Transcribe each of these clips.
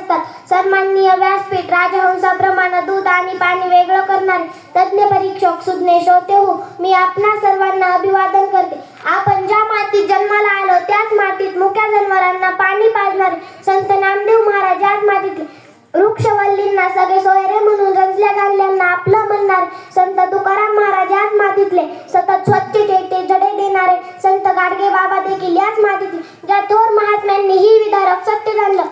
असतात. सन्माननीय व्यासपीठ, राजहंसाप्रमाणे दूध आणि पाणी वेगळं करणारे तज्ज्ञ परीक्षक, सुज्ञ श्रोते हो, मी आपणा सर्वांना अभिवादन करते. आपण ज्या मातीत जन्माला आलो त्याच मातीत मुक्या जनावरांना पाणी पाजणारे संत नामदेव महाराज याच मातीतले. वृक्षवल्लींना सगळे सोयरे म्हणून रंजल्या गाल्ल्यांना आपलं म्हणणारे संत तुकाराम महाराज याच मातीतले. सतत स्वच्छतेचे धडे देणारे संत गाडगे बाबा देखील याच मातीतले. ज्या थोर महात्म्यांनी ही विदारक सत्य जाणलं,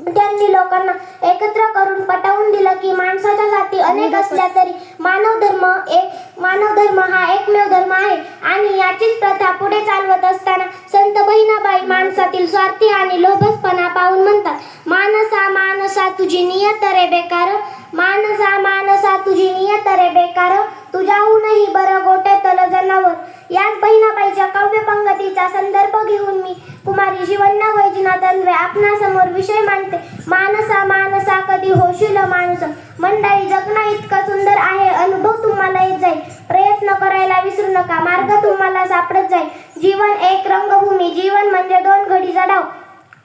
त्यांनी लोकांना एकत्र करून पटवून दिलं की माणसाच्या जाती अनेक असल्या तरी मानव धर्म हा एकमेव धर्म आहे. आणि याचीच प्रथा पुढे चालवत असताना संत बहिणाबाई माणसातील स्वार्थी आणि लोभसपणा पाहून म्हणतात, मानसा मानसा तुझी नियत रे बेकार, मानसा मानसा तुझी नियत रे बेकार, तुझ्याहूनही बरं गोटे तल जनावर. याच बहिणाबाईच्या काव्य पंगतीचा संदर्भ घेऊन मी कुमारी शिवण्या वैजनाथ अन्वे आपणासमोर विषय मांडते. मानसा मानसा कधी होशील माणूस. मंडळी, जगणं इतकं सुंदर आहे, अनुभव तुम्हाला येत जाईल. प्रयत्न करायला विसरू नका, मार्ग तुम्हाला सापडत जाईल. जीवन एक रंगभूमी, जीवन म्हणजे 2 घडी चढाव,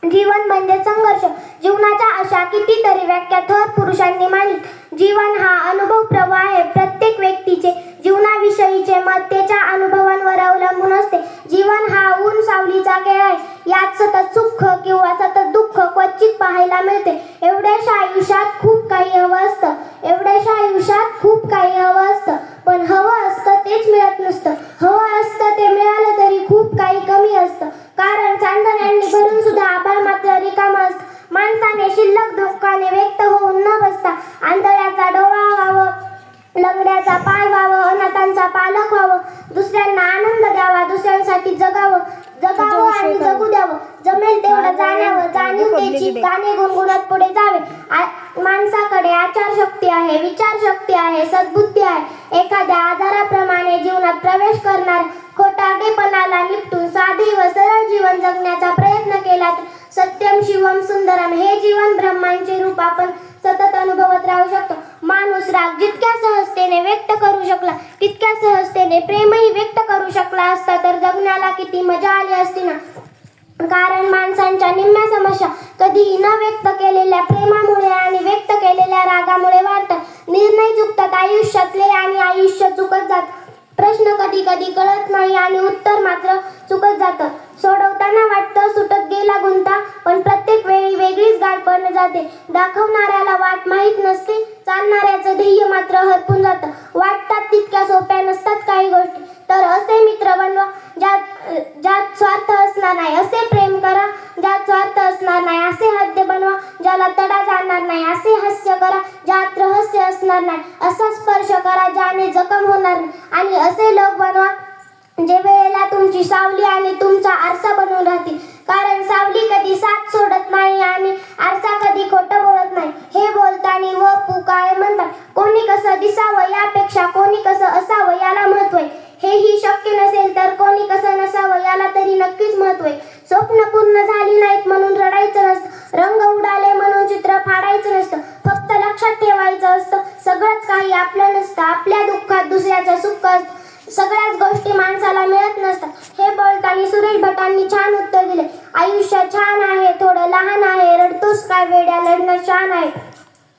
जीवन म्हणजे संघर्ष. जीवनाच्या अशा कितीतरी व्याख्या थोर पुरुषांनी मांडली. जीवन हा अनुभव प्रवाह आहे. प्रत्येक व्यक्तीचे जीवनाविषयीचे मत त्याच्या अनुभवांवर अवलंबून असते. जीवन हा ऊन सावलीचा खेळ आहे. यात सतत सुख किंवा सतत दुःख क्वचित पाहायला मिळते. एवढ्याशा आयुष्यात खूप काही हवं असतं, एवढ्याशा आयुष्यात खूप काही हवं असतं, पण हवं असतं तेच मिळत नसतं. हवं असतं ते मिळालं तरी खूप काही कमी असतं. कारण चांदण्यांनी भरून सुद्धा आभाळ मात्र रिकामं असतं. माणसाने शिल्लक दुःखाने व्यक्त होऊन न बसता आंधळ्याचा डोळा व्हावं, लंगड्याचा पाय व्हावं, अनाथांचा पालक व्हावं, दुसऱ्यांना आनंद द्यावा, दुसऱ्यांसाठी जगावं आणि जगू द्यावं. जमेल तेवढं जाण्यावं, जाणीव त्याची गाणे गुणगुणत पुढे जावे. माणसाकडे आचारशक्ती आहे, विचारशक्ती आहे, सद्बुद्धी आहे. एखाद्या आजाराप्रमाणे जीवनात प्रवेश करणार खोटारडेपणाला निपटून साधे व सरळ जीवन जगण्याचा प्रयत्न केला तर सत्यम शिवम सुंदरम हे जीवन ब्रह्मांचे रूप आपण सतत अनुभवत राहू शकतो. माणूस राग जितक्या सहजतेने व्यक्त करू शकला तितक्या सहजतेने प्रेमही व्यक्त करू शकला असता तर जगण्याला किती मजा आली असती ना. कारण माणसांच्या निम्म्या समस्या कधीही न व्यक्त केलेल्या प्रेमामुळे आणि व्यक्त केलेल्या रागामुळे वाढतात. निर्णय चुकतात आयुष्यातले आणि आयुष्य चुकत जात. प्रश्न कधी कधी कळत नाही आणि उत्तर मात्र चुकत जातं. सोडवताना वाटतं सुटत गेला गुंता, पण प्रत्येक वेळी वेगळीच गाठ पडून जाते. दाखवणाऱ्याला वाट माहीत नसते, चालणाऱ्याचं ध्येय मात्र हरपून जातं. वाटतात तितक्या सोप्या नसतात काही गोष्टी. तर असे मित्र बनवा ज्यात स्वार्थ असणार नाही, असे प्रेम करा ज्यात स्वार्थ असणार नाही, असे हृदय बनवा ज्याला तडा जाणार नाही, असे हास्य करा ज्यात रहस्य असणार नाही, असा स्पर्श करा ज्याने जखम होणार नाही, आणि असे लोक बनवा जे वेळेला तुमची सावली आणि तुमचा आरसा बनवून राहतील. कारण सावली कधी साथ सोडत नाही आणि आरसा कधी खोटं बोलत नाही. हे बोलताना व पुकाळे म्हणतात. कोणी कसं दिसावं यापेक्षा कोणी कसं असावं याला महत्त्व आहे. हेही शक्य नसेल तर कोणी कसं नसावं याला तरी नक्कीच महत्त्व आहे. स्वप्न पूर्ण झाली नाहीत म्हणून रडायचं नसतं, रंग उडाले म्हणून चित्र फाडायचं नसतं. फक्त लक्षात ठेवायचं असतं सगळंच काही आपलं नसतं. आपल्या दुःखात दुसऱ्याचं सुख असतं. सगळ्याच गोष्टी माणसाला मिळत नसतात. हे बोलताना सुरेश भटांनी छान उत्तर दिले. आयुष्य छान आहे, थोडं लहान आहे, रडतोस काय वेड्या, लढणं छान आहे.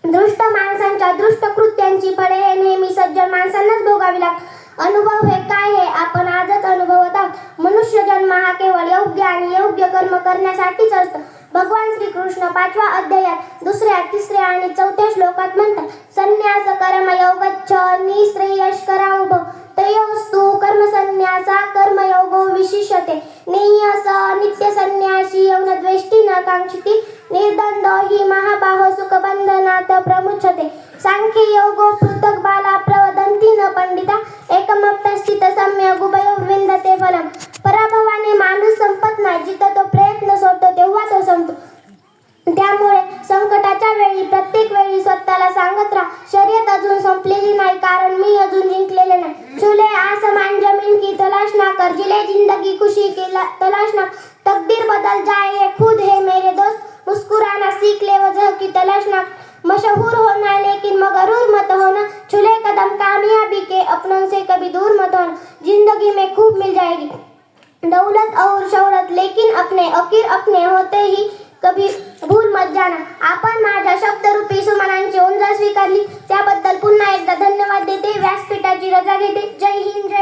दृष्ट माणसांच्या दृष्ट कृत्यांची फळे हे नेहमी सज्जन माणसांनाच भोगावी लागतात. अनुभव हे काय हे आपण आजच अनुभवत आहोत. मनुष्य जन्म हा केवळ योग्य आणि योग्य कर्म करण्यासाठीच असतो. भगवान श्रीकृष्ण 5व्या अध्यायात 2ऱ्या, 3ऱ्या आणि 4थ्या श्लोकात म्हणतात, संन्यास कर्मयोगच्छ निःश्रेयस्करा उभो तयोस्तु कर्मसन्न्यासा कर्मयोगो विशिष्यते नेयस नित्य संन्यासी यौनद्वेष्टी न कांक्षिती निर्द्वंद्व हि महाबाहो सुखबंधनात् प्रमुच्यते सांख्ययोगो पृथक् बाला प्रवदन्ति न पंडिता एकमप्यस्थित सम्यग् उभयोर्विन्दते फलम्. पराभवाने माणूस संपत नाही. जिथं तो प्रयत्न सोडतो तेव्हा तो संपतो. त्यामुळे संकटाच्या वेळी प्रत्येक वेळी स्वतःला सांगत राहा, शर्यत अजून संपलेली नाही, कारण मी अजून जिंकलेले नाही. चुले आसमान जमीन की तलाश ना कर, जिले जिंदगी खुशी की तलाश ना, तकदीर बदल जाए खुद है मेरे दोस्त, मुस्कुराना सीख ले वजह की तलाश ना, मशहूर होना लेकिन मगरूर मत होना, चुले कदम कामयाबी के अपनों से कभी दूर मत होना. जिंदगी में खूब मिल जाएगी दौलत और शौहरत, लेकिन अपने आखिर अपने होते ही कभी भूल मत जाना. आपण स्वीकारली त्याबद्दल पुन्हा एकदा धन्यवाद देते. व्यासपीठाची रजा घेते. जय हिंद, जय